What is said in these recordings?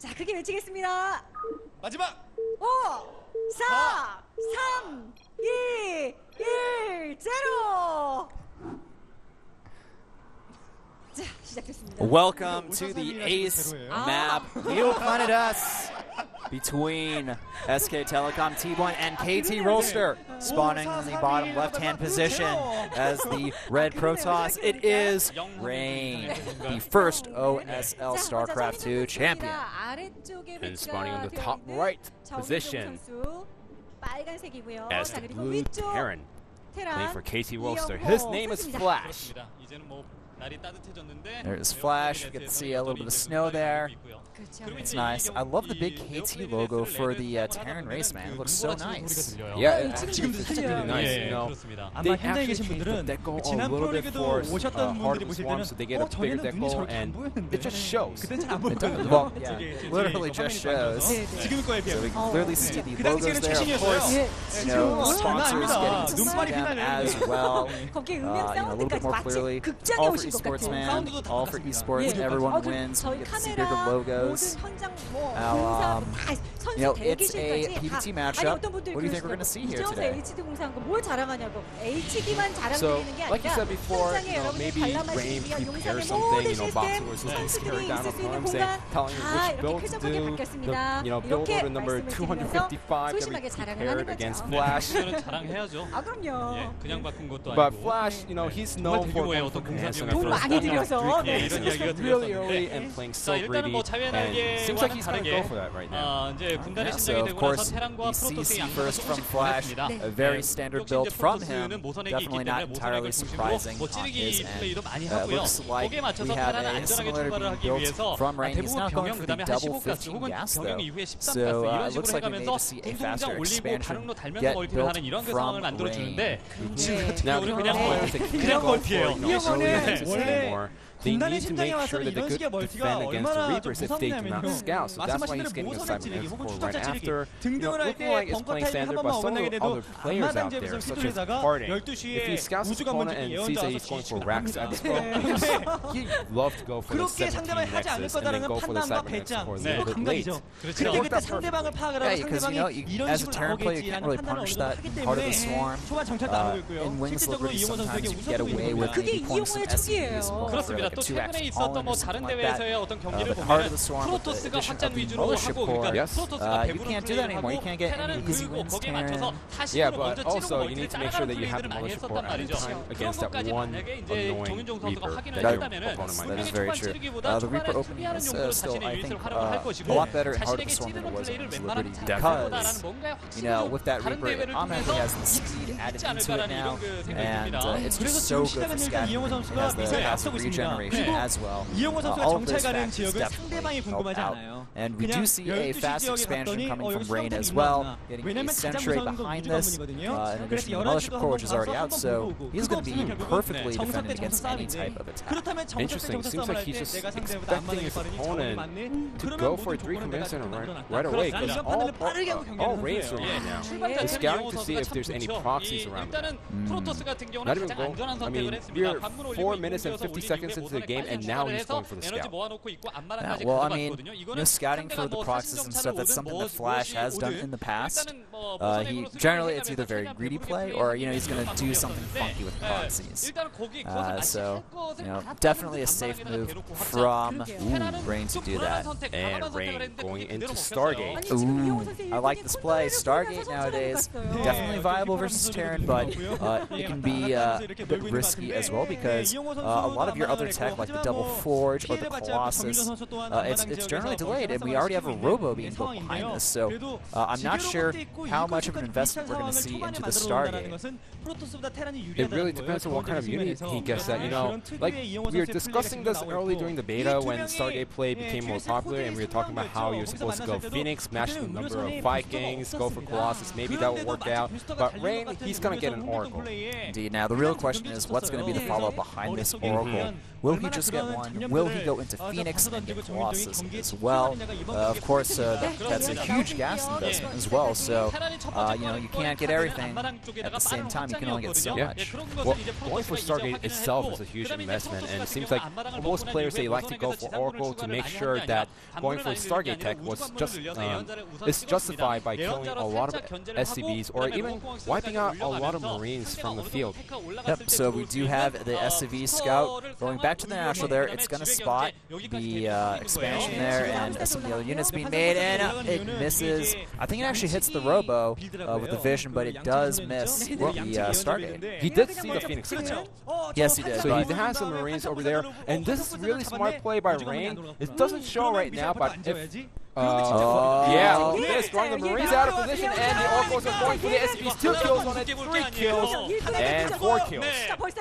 자, 크게 외치겠습니다. 마지막 5, 4, 3, 2, 1, 0. 자, 시작됐습니다. Welcome to the Ace map, Neo Planet S, between SK Telecom T1 and KT Roaster, spawning in the bottom left-hand position as the red Protoss. It is Rain, the first OSL Starcraft2 champion. And spawning on the top right position as the blue Terran, playing for KT Roaster. His name is Flash. There's Flash. We get to see a little bit of snow there. It's nice. I love the big KT logo for the Terran race, man. It looks so nice. Yeah, it's really nice. You know, they actually changed the deco a little bit for Hardened Swarm, so they get a bigger deco, and it just shows. Well, yeah, literally just shows. So we can clearly see the logos there. Of course, you know, sponsors getting to see them as well. You know, a little bit more clearly. All for esports, man. All for esports. Everyone wins. We get to see bigger logos. Now, you know, it's a PvT matchup. What do you think we're going to see here today? So, like you said before, you know, maybe Rain prepares something, you know, box wars is scary down opponents, telling you which build to do. The, you know, build order number 255 that we prepared against Flash. But Flash, you know, he's known for wonderful command center first really early and playing so greedy, and seems like he's going to go for that right now. So of course, the CC first from Flash, a very standard build from him, definitely not entirely surprising on his end. Looks like we have a similar being built from Rain. He's now going for the double 15 gas though, so it looks like we may just see a faster expansion get built from Rain. Now the point is they can't go for early anymore. They need to make sure that they could defend against the Reapers if they do not scout. So that's why he's getting a Cybernetic core right after. You know, looking like it's playing standard, but some of the other players out there, such as Harding, if he scouts his opponent and sees that he's going for Rax Expo, he'd love to go for the 17 Nexus and then go for the Cybernetic core a little bit late. Yeah, because you know, as a Terran player, you can't really punish that part of the swarm. In Wings Liberty, sometimes you can get away with maybe pulling some SCVs. 또 최근에 있었던 뭐 다른 대회에서의 어떤 경기를 보면 프로토스가 확장 위주로 하고 있고 프로토스가 배부른 플레이를 하고 테라는 그리고 거기에 맞춰서 타시로 먼저 찌르고 멀티를 잘하는 플레이들을 많이 했었단 말이죠. 그런 것까지 만약에 이제 정윤종 선수가 확인을 했다면은 분명히 초반 찌르기보다 초반에 준비하는 용도로 자신의 유닛을 활용을 할 것이고 자신에게 찌르는 플레이를 웬만하면 잘하겠다라는 뭔가의 확신도 다른 대회를 통해서 있지 않을까라는 이런 그 생각이 듭니다. 그래서 지금 시작은 이영호 선수가 미사일 앞서고 있습니다. as well. 이영호 선수가 정찰가는 지역은 상대방이 궁금하지 않아요. And we do see a fast expansion coming from Rain as well, getting a Sentry behind this, in addition to the Mothership Core, which is already out, so he's going to be perfectly defended against any type of attack. Interesting. Seems like he's just expecting his opponent to go for a 3 command center right away, because all Rains are right now. He's scouting to see if there's any proxies around them. Not even go. I mean, we're 4 minutes and 50 seconds into the game, and now he's going for the scout. Yeah, well, I mean, you know, scouting for the proxies and stuff, that's something that Flash has done in the past. Generally, it's either very greedy play, or, you know, he's going to do something funky with proxies. So, you know, definitely a safe move from Rain to do that. And Rain going into Stargate. Ooh, I like this play. Stargate nowadays, definitely viable versus Terran, but it can be a bit risky as well, because a lot of your other tech, like the Double Forge or the Colossus, it's generally delayed, and we already have a Robo being built behind this, so I'm not sure how much of an investment we're going to see into the Stargate. It really depends on what kind of unit he gets that, you know, like we were discussing this early during the beta when Stargate play became more popular, and we were talking about how you're supposed to go Phoenix, match the number of Vikings, go for Colossus, maybe that will work out, but Rain, he's going to get an Oracle. Indeed. Now the real question is, what's going to be the follow-up behind this Oracle? Will he just get one? Will he go into Phoenix and get Colossus as well? Of course, that's a huge gas investment as well. So, you know, you can't get everything at the same time. You can only get so much. Well, going for Stargate itself is a huge investment, and it seems like most players, they like to go for Oracle to make sure that going for Stargate tech was just is justified by killing a lot of SCVs or even wiping out a lot of Marines from the field. Yep, so we do have the SCV Scout going back to the natural there. It's going to spot the expansion there and some of the other units being made, and it misses. I think it actually hits the Robo with the vision, but it does miss the Stargate. He did see the Phoenix command. Yes, he did. So he has some Marines over there, and this is really smart play by Rain. It doesn't show right now, but if yeah, look at this, throwing the Marines out of position, and the Oracles are going for the SCVs. 2 kills on it, 3 kills, and 4 kills.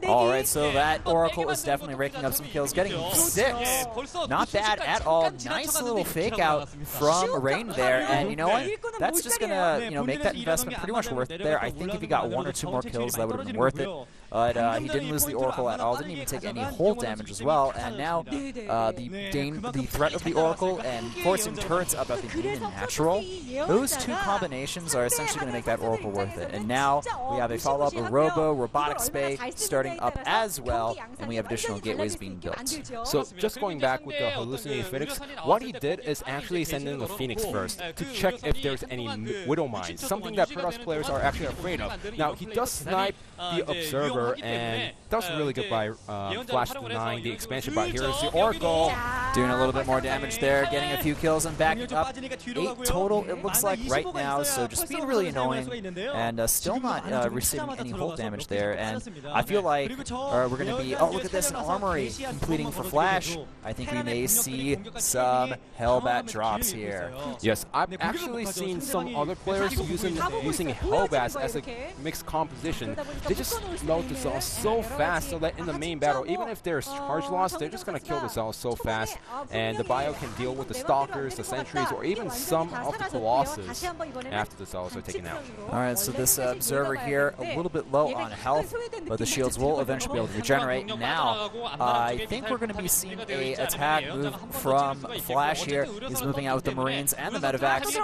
Alright, so that Oracle is definitely raking up some kills, getting 6. Not bad at all. Nice little fake out from Rain there, and you know what? That's just gonna, you know, make that investment pretty much worth it there. I think if he got 1 or 2 more kills, that would have been worth it. But he didn't lose the Oracle at all, didn't even take any hull damage as well, and now the threat of the Oracle and forcing turrets up at the Union Natural, those 2 combinations are essentially going to make that Oracle worth it. And now we have a follow-up, a Robo, Robotic Spay starting up as well, and we have additional gateways being built. So just going back with the hallucinating Phoenix, what he did is actually send in the Phoenix first to check if there's any Widow Mines, something that Protoss players are actually afraid of. Now, he does snipe the Observer, and that was really good by Flash denying the expansion, but here is the Oracle. Doing a little bit more damage there, getting a few kills and backing up. 8 total, it looks like, right now, so just being really annoying, and still not receiving any hull damage there. And I feel like we're going to be, oh, look at this, an Armory completing for Flash. I think we may see some Hellbat drops here. Yes, I've actually seen some other players using Hellbats as a mixed composition. They just load the cells so fast so that in the main battle, even if there's charge loss, they're just going to kill the cells so fast, and the bio can deal with the Stalkers, the Sentries, or even some of the Colossus after the cells are taken out. Alright, so this Observer here, a little bit low on health, but the shields will eventually be able to regenerate. Now, I think we're going to be seeing a attack move from Flash here. He's moving out with the Marines and the Medevacs.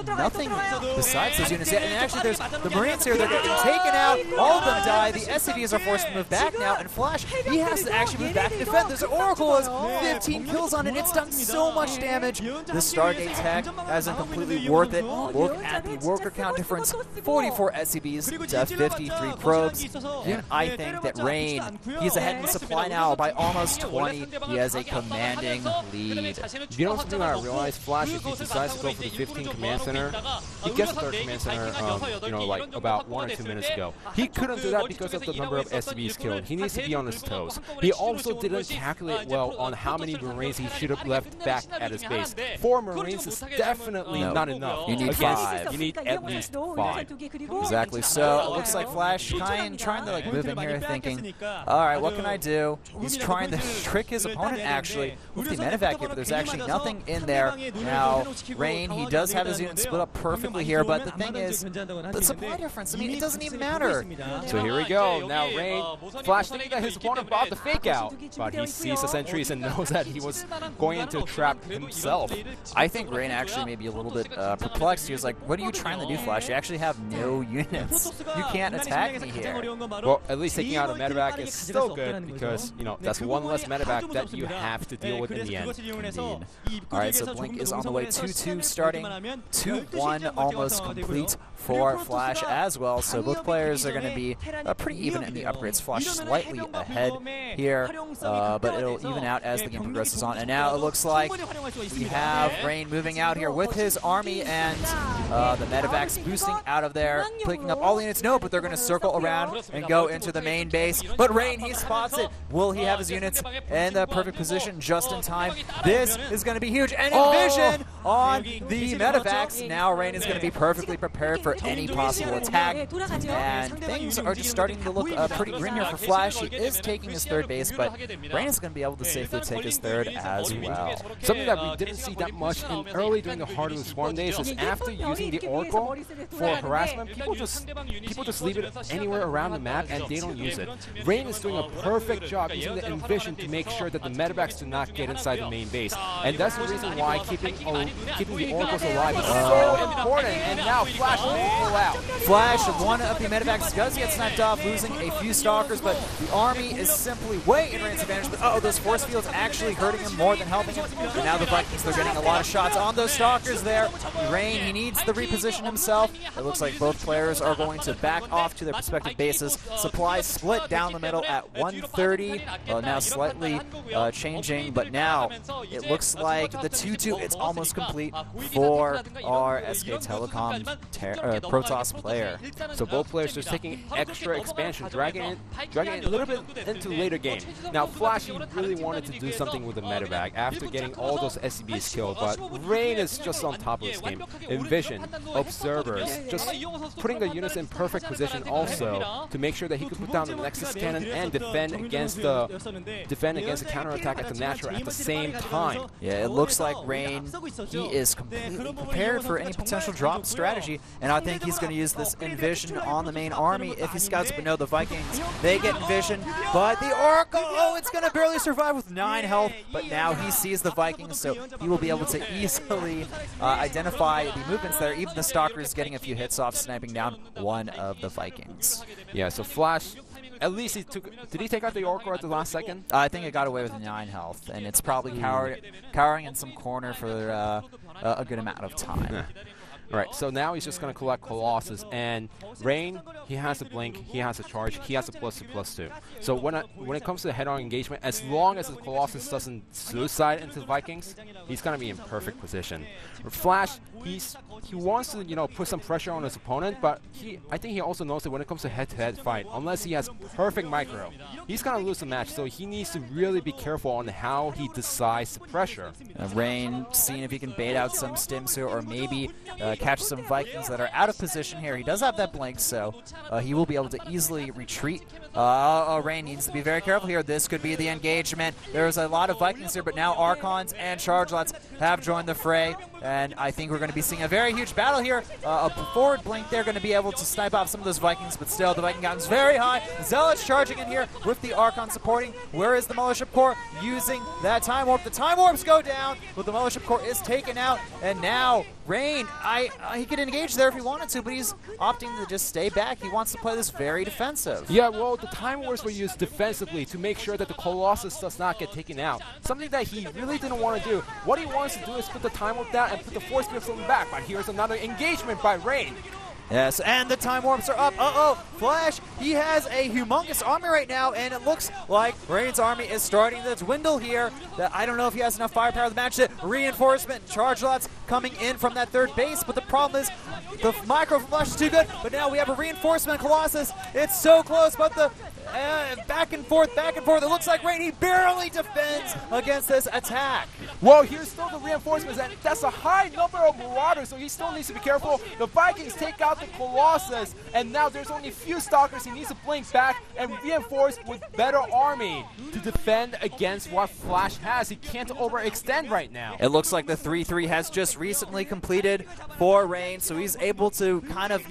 Nothing besides those units yet, and actually there's the Marines here, they're getting taken out, all of them die, the SCVs are forced to move back now, and Flash, he has to actually move back and defend. This Oracle has 15 kills on it, it's done so much damage. This Stargate tech hasn't completely worth it. Look at the worker count difference, 44 SCVs to 53 probes, and I think that Rain, he's ahead in the supply now by almost 20. He has a commanding lead. You know something that I realized? Flash, if he decides to go for the 15 command center, he gets the 3rd command center, you know, like about 1 or 2 minutes ago. He couldn't do that because of the number of SCVs killed. He needs to be on his toes. He also didn't calculate well on how many Marines he should have left back at his base. 4 Marines is definitely not enough. You need 5. You need at least 5. Exactly. So it looks like Flash trying to like move in here, thinking, all right, what can I do? He's trying to trick his opponent actually with the Medevac here, but there's actually nothing in there. Now Rain, he does have his unit split up perfectly here, but the thing is, the supply difference. I mean, it doesn't even matter. So here we go. Now Rain, Flash thinking that his opponent bought the fake out, but he sees the Sentries and knows that he was going into a trap himself. I think Rain actually may be a little bit perplexed. He was like, what are you trying to do, Flash? You actually have no units. You can't attack me here. Well, at least taking out a Medevac is still good because, you know, that's 1 less Medevac that you have to deal with in the end. Indeed. Alright, so Blink is on the way. 2-2 starting. 2-1 almost complete for Flash as well. So both players are going to be pretty even in the upgrades. Flash slightly ahead here, but it'll even out as the game progresses on. And now it looks like we have Rain moving out here with his army, and the Medevacs boosting out of there, picking up all the units. No, but they're going to circle around and go into the main base. But Rain, he spots it. Will he have his units in the perfect position just in time? This is going to be huge. And Envision on the Medevacs. Now Rain is going to be perfectly prepared for any possible attack. And things are just starting to look pretty grim here for Flash. He is taking his third base, but Rain is going to be able to safely take his third as well. Something that we didn't see that much in early during the Heart of the Swarm days is after using the Oracle for harassment, people just leave it anywhere around the map and they don't use it. Rain is doing a perfect job using the Envision to make sure that the medevacs do not get inside the main base. And that's the reason why keeping the Oracles alive is so important. And now Flash will pull out. Flash, one of the medevacs does get sniped off, losing a few Stalkers, but the army is simply way in Rain's advantage. But uh-oh, those force fields actually hurting him more than helping him. And now the Vikings, they're getting a lot of shots on those Stalkers there. Rain, he needs to reposition himself. It looks like both players are going to back off to their respective bases. Supplies split down the middle at 130. Now slightly changing, but now it looks like the 2-2, it's almost complete for our SK Telecom Protoss player. So both players just taking extra expansion, dragging it a little bit into later game. Now Flash, he really wanted to do something with the medevac after getting all those SCBs killed, but Rain is just on top of this game. Envision, Observers, just putting the units in perfect position also to make sure that he could put down the Nexus Cannon and defend against the counterattack at the natural at the same time. Yeah, it looks like Rain, he is completely prepared for any potential drop strategy, and I think he's going to use this Envision on the main army if he scouts. But no, the Vikings, they get Envision, but the Oracle, oh, it's going to barely survive with 9 health, but now he sees the Vikings, so he will be able to easily identify the movements there. Even the Stalkers getting a few hits off, sniping down one of the Vikings. Yeah, so Flash, at least he took. Did he take out the Oracle at the last second? I think it got away with 9 health, and it's probably cowering in some corner for a good amount of time. Right, so now he's just going to collect Colossus, and Rain, he has a blink, he has a charge, he has a +2/+2. So when it comes to the head-on engagement, as long as the Colossus doesn't suicide into the Vikings, he's going to be in perfect position. Flash, he wants to put some pressure on his opponent, but I think he also knows that when it comes to head-to-head fight, unless he has perfect micro, he's going to lose the match. So he needs to really be careful on how he decides to pressure. Rain, seeing if he can bait out some stims here, or maybe catch some Vikings that are out of position here. He does have that blink, so he will be able to easily retreat. Rain needs to be very careful here. This could be the engagement. There's a lot of Vikings here, but now Archons and Chargelots have joined the fray, and I think we're going to be seeing a very huge battle here. A forward blink, they're going to be able to snipe off some of those Vikings, but still the Viking count is very high. Zealots charging in here with the Archon supporting. Where is the Mothership Core using that Time Warp? The Time Warps go down, but the Mothership Core is taken out, and now Rain, he could engage there if he wanted to, but he's opting to just stay back. He wants to play this very defensive. Yeah, well, the Time Wars were used defensively to make sure that the Colossus does not get taken out. Something that he really didn't want to do. What he wants to do is put the Time Warp down and put the Force Fields on the back, but here's another engagement by Rain. Yes, and the Time Warps are up. Uh-oh, Flash, he has a humongous army right now, and it looks like Rain's army is starting to dwindle here. I don't know if he has enough firepower to match it. Reinforcement, Chargelots coming in from that third base, but the problem is the micro from Flash is too good, but now we have a reinforcement Colossus. It's so close, but the back and forth. It looks like Rain, he barely defends against this attack. Well, here's still the reinforcements, and that's a high number of Marauders, so he still needs to be careful. The Vikings take out the Colossus, and now there's only a few Stalkers. He needs to blink back and reinforce with better army to defend against what Flash has. He can't overextend right now. It looks like the 3-3 has just recently completed for Rain, so he's able to kind of,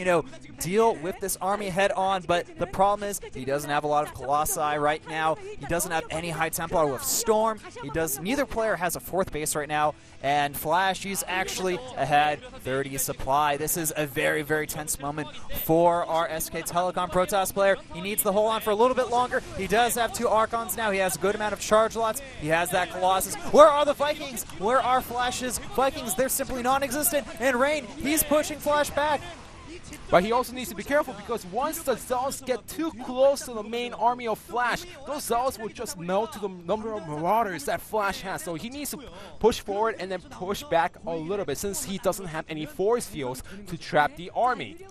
deal with this army head on, but the problem is he doesn't have a lot of Colossi right now. He doesn't have any high Templar with Storm. Neither player has a 4th base right now, and Flash, he's actually ahead 30 supply. This is a very, very tense moment for our SK Telecom Protoss player. He needs to hold on for a little bit longer. He does have 2 Archons now. He has a good amount of Chargelots. He has that Colossus. Where are the Vikings? Where are Flash's Vikings? They're simply non-existent. And Rain, he's pushing Flash back. But he also needs to be careful, because once the Zealots get too close to the main army of Flash, those Zealots will just melt to the number of Marauders that Flash has. So he needs to push forward and then push back a little bit, since he doesn't have any force fields to trap the army.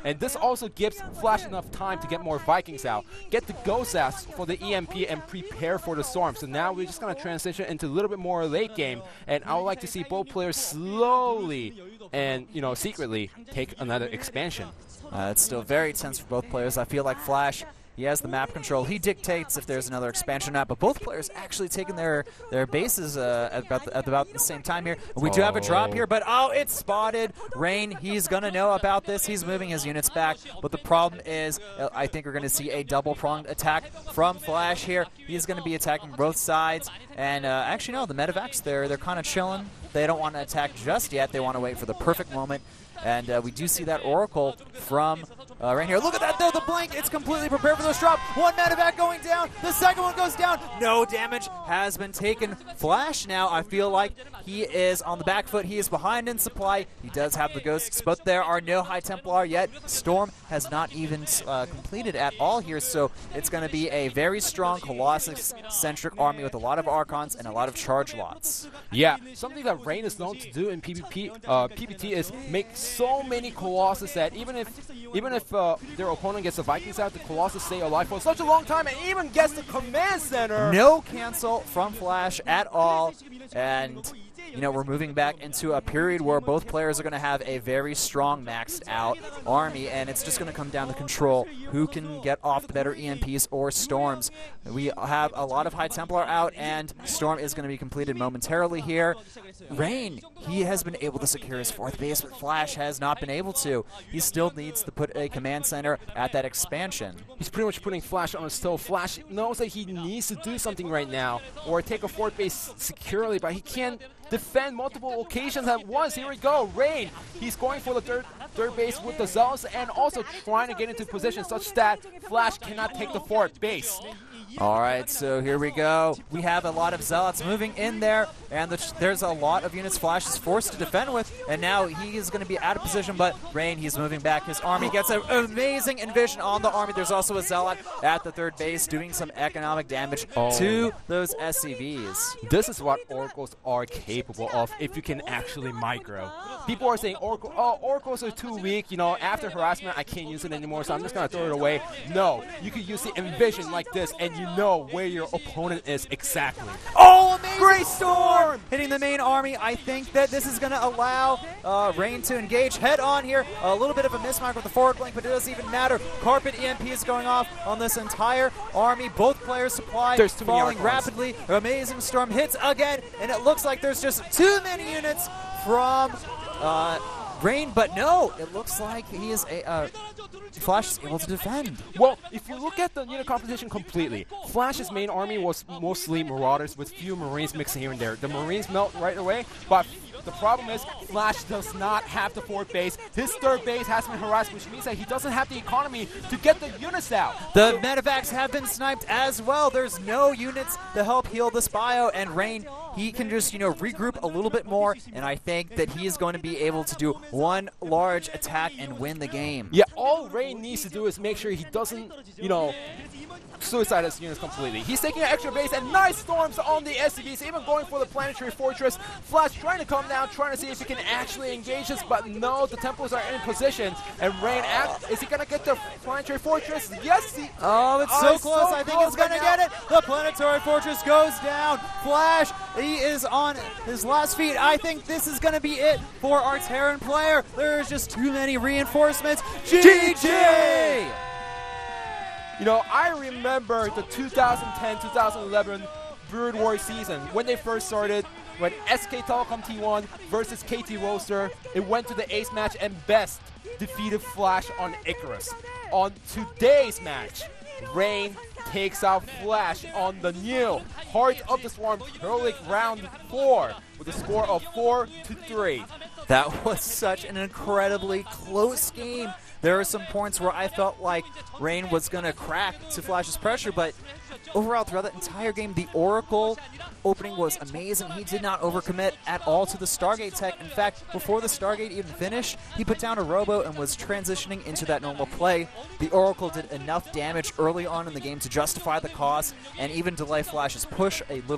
And this also gives Flash enough time to get more Vikings out, get the Ghost out for the EMP, and prepare for the Storm. So now we're just going to transition into a little bit more late game, and I would like to see both players slowly and, secretly take another expansion. It's still very tense for both players. I feel like Flash, He has the map control. He dictates if there's another expansion map, but both players actually taking their bases at about the same time here. We do have a drop here, but it's spotted. Rain, he's going to know about this. He's moving his units back, but the problem is I think we're going to see a double-pronged attack from Flash here. He's going to be attacking both sides, and actually, no, the medevacs, they're kind of chilling. They don't want to attack just yet. They want to wait for the perfect moment. And we do see that Oracle from right here. Look at that, though, the blink. It's completely prepared for this drop. One medevac going down. The second one goes down. No damage has been taken. Flash now, I feel like he is on the back foot. He is behind in supply. He does have the ghosts, but there are no High Templar yet. Storm has not even completed at all here, so it's going to be a very strong Colossus-centric army with a lot of Archons and a lot of charge lots. Yeah, something that Rain is known to do in PvT is make so many Colossus that even if their opponent gets the Vikings out, the Colossus stay alive for such a long time and even gets the command center. No cancel from Flash at all, and we're moving back into a period where both players are going to have a very strong maxed out army, and it's just going to come down to control who can get off the better EMPs or Storms. We have a lot of High Templar out, and Storm is going to be completed momentarily here. Rain, he has been able to secure his 4th base, but Flash has not been able to. He still needs to put a command center at that expansion. He's pretty much putting Flash on his toe. Flash knows that he needs to do something right now, or take a 4th base securely, but he can't defend multiple occasions at once. Here we go. Rain, he's going for the third base with the Zealots and also trying to get into position such that Flash cannot take the 4th base. All right, so here we go. We have a lot of Zealots moving in there, and there's a lot of units Flash is forced to defend with, and now he is going to be out of position, but Rain, he's moving back. His army gets an amazing invasion on the army. There's also a Zealot at the 3rd base doing some economic damage to those SCVs. This is what Oracles are capable of if you can actually micro. People are saying, Oracles are too weak. After harassment, I can't use it anymore, so I'm just going to throw it away. No, you could use the invasion like this, and you know where your opponent is exactly. Oh, amazing! Great Storm! Hitting the main army. I think that this is going to allow Rain to engage head on here. A little bit of a mismark with the forward blink, but it doesn't even matter. Carpet EMP is going off on this entire army. Both players' supply falling rapidly. Amazing Storm hits again, and it looks like there's just too many units from Rain, but no, it looks like he is Flash is able to defend. Well, if you look at the unit composition completely, Flash's main army was mostly Marauders with few Marines mixing here and there. The Marines melt right away, but the problem is Flash does not have the 4th base. His 3rd base has been harassed, which means that he doesn't have the economy to get the units out. The medevacs have been sniped as well. There's no units to help heal this bio, and Rain, he can just, regroup a little bit more, and I think that he is going to be able to do one large attack and win the game. Yeah, all Rain needs to do is make sure he doesn't, suicide his units completely. He's taking an extra base and nice Storms on the SCVs, even going for the Planetary Fortress. Flash trying to come down, trying to see if he can actually engage this, but no, the Templars are in position, and Rain, is he going to get the Planetary Fortress? Yes, he... Oh, it's so close. I think he's going to get it. The Planetary Fortress goes down. Flash, he is on his last feet. I think this is going to be it for our Terran player. There's just too many reinforcements. GG! I remember the 2010-2011 Brood War season when they first started, when SK Telecom T1 versus KT Roaster. It went to the ace match and Best defeated Flash on Icarus. On today's match, Rain takes out Flash on the new Heart of the Swarm Pro League Round 4 with a score of 4-3. That was such an incredibly close game. There were some points where I felt like Rain was going to crack to Flash's pressure, but overall, throughout that entire game, the Oracle opening was amazing. He did not overcommit at all to the Stargate tech. In fact, before the Stargate even finished, he put down a Robo and was transitioning into that normal play. The Oracle did enough damage early on in the game to justify the cost and even delay Flash's push a little